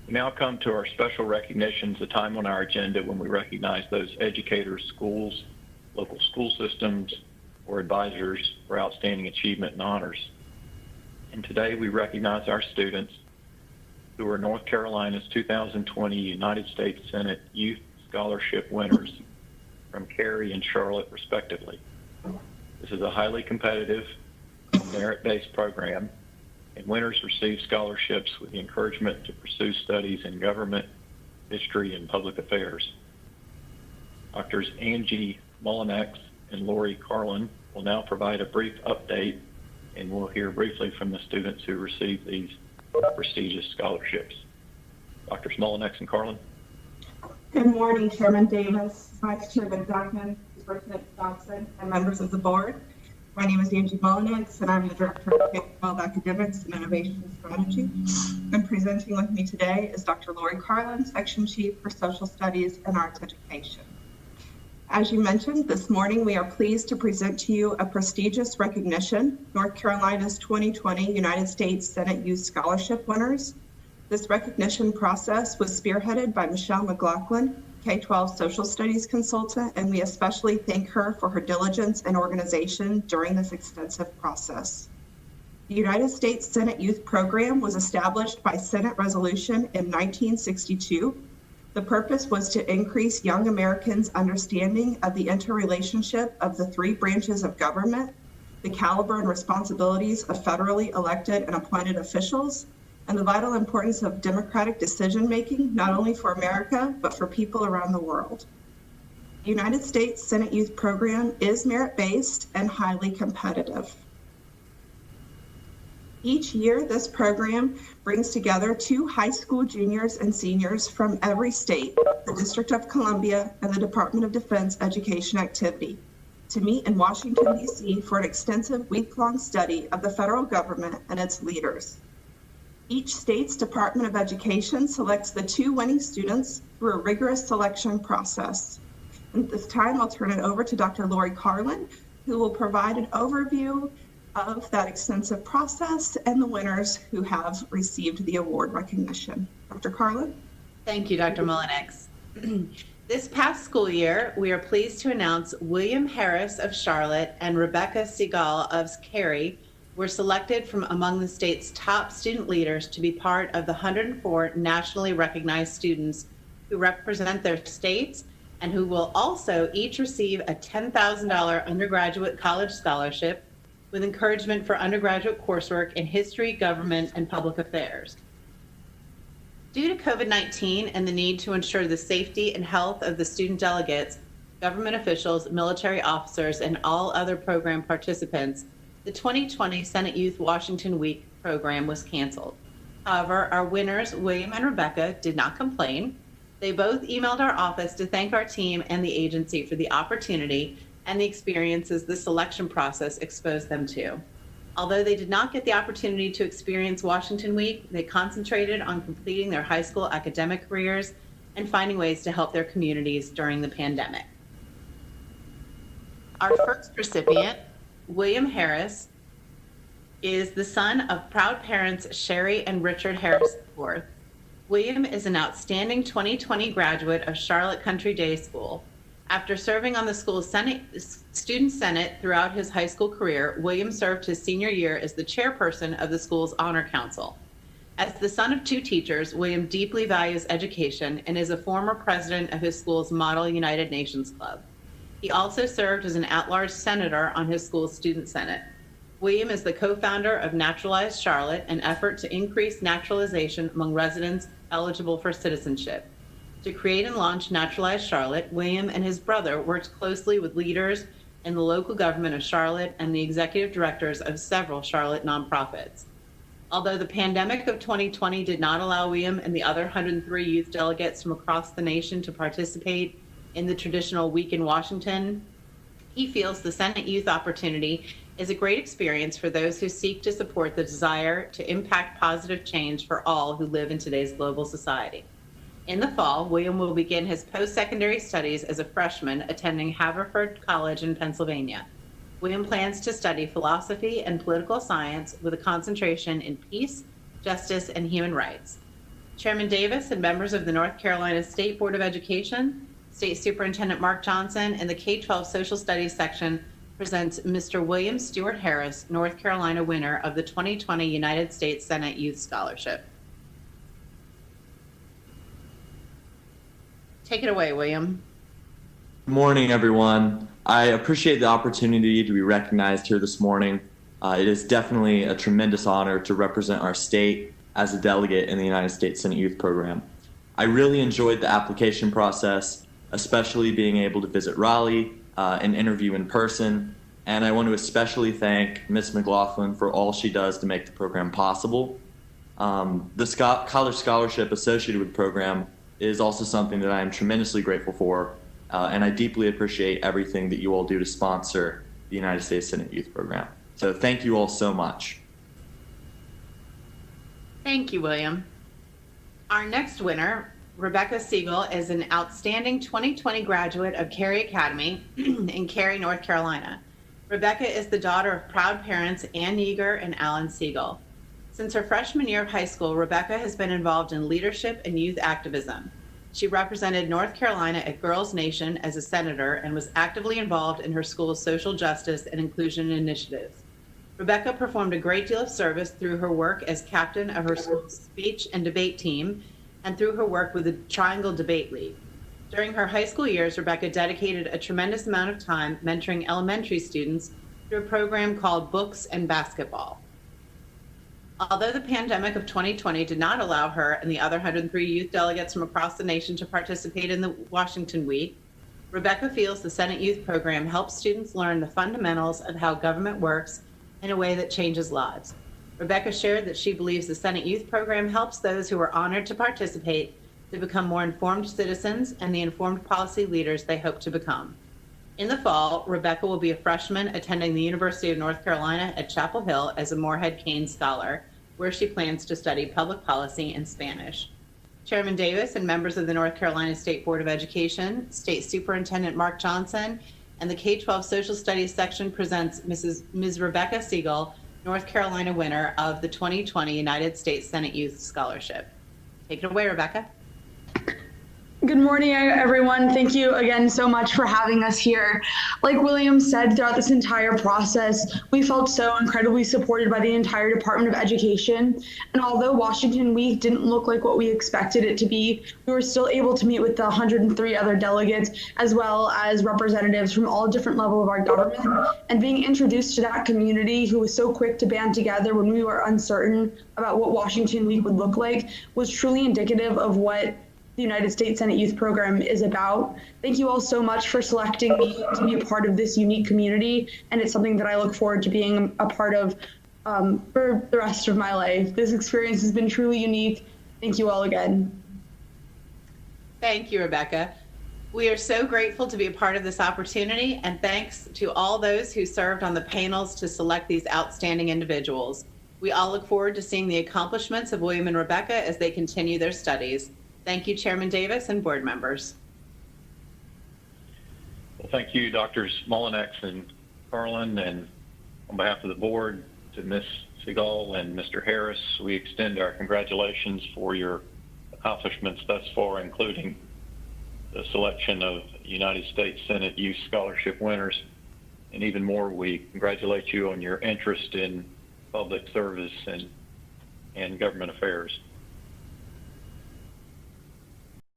We now come to our special recognitions, a time on our agenda when we recognize those educators, schools, local school systems, or advisors for outstanding achievement and honors. And today we recognize our students who are North Carolina's 2020 United States Senate Youth Scholarship winners from Cary and Charlotte, respectively. This is a highly competitive, merit-based program, and winners receive scholarships with the encouragement to pursue studies in government, history, and public affairs. Doctors Angie Mullinex and Lori Carlin will now provide a brief update, and we'll hear briefly from the students who received these prestigious scholarships. Doctors Mullinex and Carlin. Good morning, Chairman Davis, Vice Chairman Duncan, Superintendent Johnson, and members of the board. My name is Angie Mullinex, and I'm the Director of K-12 Academics and Innovation Strategy. And presenting with me today is Dr. Lori Carlin, Section Chief for Social Studies and Arts Education. As you mentioned, this morning we are pleased to present to you a prestigious recognition, North Carolina's 2020 United States Senate Youth Scholarship winners. This recognition process was spearheaded by Michelle McLaughlin, K-12 Social Studies consultant, and we especially thank her for her diligence and organization during this extensive process. The United States Senate Youth Program was established by Senate resolution in 1962. The purpose was to increase young Americans' understanding of the interrelationship of the three branches of government, the caliber and responsibilities of federally elected and appointed officials, and the vital importance of democratic decision-making, not only for America, but for people around the world. The United States Senate Youth Program is merit-based and highly competitive. Each year, this program brings together 2 high school juniors and seniors from every state, the District of Columbia and the Department of Defense education activity, to meet in Washington, D.C. for an extensive week-long study of the federal government and its leaders. Each state's Department of Education selects the 2 winning students through a rigorous selection process. And at this time, I'll turn it over to Dr. Lori Carlin, who will provide an overview of that extensive process and the winners who have received the award recognition. Dr. Carlin? Thank you, Dr. Mullinex. This past school year, we are pleased to announce William Harris of Charlotte and Rebecca Segal of Cary were selected from among the state's top student leaders to be part of the 104 nationally recognized students who represent their states and who will also each receive a $10,000 undergraduate college scholarship with encouragement for undergraduate coursework in history, government, and public affairs. Due to COVID-19 and the need to ensure the safety and health of the student delegates, government officials, military officers, and all other program participants, the 2020 Senate Youth Washington Week program was canceled. However, our winners, William and Rebecca, did not complain. They both emailed our office to thank our team and the agency for the opportunity and the experiences the selection process exposed them to. Although they did not get the opportunity to experience Washington Week, they concentrated on completing their high school academic careers and finding ways to help their communities during the pandemic. Our first recipient, William Harris, is the son of proud parents Sherry and Richard Harris IV. William is an outstanding 2020 graduate of Charlotte Country Day School. After serving on the school's student senate throughout his high school career, William served his senior year as the chairperson of the school's honor council. As the son of 2 teachers, William deeply values education and is a former president of his school's Model United Nations Club. He also served as an at-large senator on his school's student senate. William is the co-founder of Naturalized Charlotte, an effort to increase naturalization among residents eligible for citizenship. To create and launch Naturalized Charlotte, William and his brother worked closely with leaders in the local government of Charlotte and the executive directors of several Charlotte nonprofits. Although the pandemic of 2020 did not allow William and the other 103 youth delegates from across the nation to participate in the traditional week in Washington, he feels the Senate Youth opportunity is a great experience for those who seek to support the desire to impact positive change for all who live in today's global society. In the fall, William will begin his post-secondary studies as a freshman attending Haverford College in Pennsylvania. William plans to study philosophy and political science with a concentration in peace, justice, and human rights. Chairman Davis and members of the North Carolina State Board of Education, State Superintendent Mark Johnson, and the K-12 Social Studies section presents Mr. William Stewart Harris, North Carolina winner of the 2020 United States Senate Youth Scholarship. Take it away, William. Good morning, everyone. I appreciate the opportunity to be recognized here this morning. It is definitely a tremendous honor to represent our state as a delegate in the United States Senate Youth Program. I really enjoyed the application process, especially being able to visit Raleigh and interview in person. And I want to especially thank Ms. McLaughlin for all she does to make the program possible. The college scholarship associated with the program is also something that I am tremendously grateful for, and I deeply appreciate everything that you all do to sponsor the United States Senate Youth Program. So thank you all so much. Thank you, William. Our next winner, Rebecca Siegel, is an outstanding 2020 graduate of Cary Academy in Cary, North Carolina. Rebecca is the daughter of proud parents Ann Yeager and Alan Siegel. Since her freshman year of high school, Rebecca has been involved in leadership and youth activism. She represented North Carolina at Girls Nation as a senator and was actively involved in her school's social justice and inclusion initiatives. Rebecca performed a great deal of service through her work as captain of her school's speech and debate team and through her work with the Triangle Debate League. During her high school years, Rebecca dedicated a tremendous amount of time mentoring elementary students through a program called Books and Basketball. Although the pandemic of 2020 did not allow her and the other 103 youth delegates from across the nation to participate in the Washington Week, Rebecca feels the Senate Youth Program helps students learn the fundamentals of how government works in a way that changes lives. Rebecca shared that she believes the Senate Youth Program helps those who are honored to participate to become more informed citizens and the informed policy leaders they hope to become. In the fall, Rebecca will be a freshman attending the University of North Carolina at Chapel Hill as a Moorhead Keynes Scholar, where she plans to study public policy and Spanish. Chairman Davis and members of the North Carolina State Board of Education, State Superintendent Mark Johnson, and the K-12 Social Studies section presents Ms. Rebecca Siegel, North Carolina winner of the 2020 United States Senate Youth Scholarship. Take it away, Rebecca. Good morning, everyone. Thank you again so much for having us here. Like William said, throughout this entire process, we felt so incredibly supported by the entire Department of Education. And although Washington Week didn't look like what we expected it to be, we were still able to meet with the 103 other delegates, as well as representatives from all different levels of our government. And being introduced to that community who was so quick to band together when we were uncertain about what Washington Week would look like was truly indicative of what the United States Senate Youth Program is about. Thank you all so much for selecting me to be a part of this unique community, and it's something that I look forward to being a part of for the rest of my life. This experience has been truly unique. Thank you all again. Thank you, Rebecca. We are so grateful to be a part of this opportunity, and thanks to all those who served on the panels to select these outstanding individuals. We all look forward to seeing the accomplishments of William and Rebecca as they continue their studies. Thank you, Chairman Davis and board members. Well, thank you, Drs. Mullinex and Carlin, and on behalf of the board, to Ms. Siegel and Mr. Harris, we extend our congratulations for your accomplishments thus far, including the selection of United States Senate Youth Scholarship winners. And even more, we congratulate you on your interest in public service and government affairs.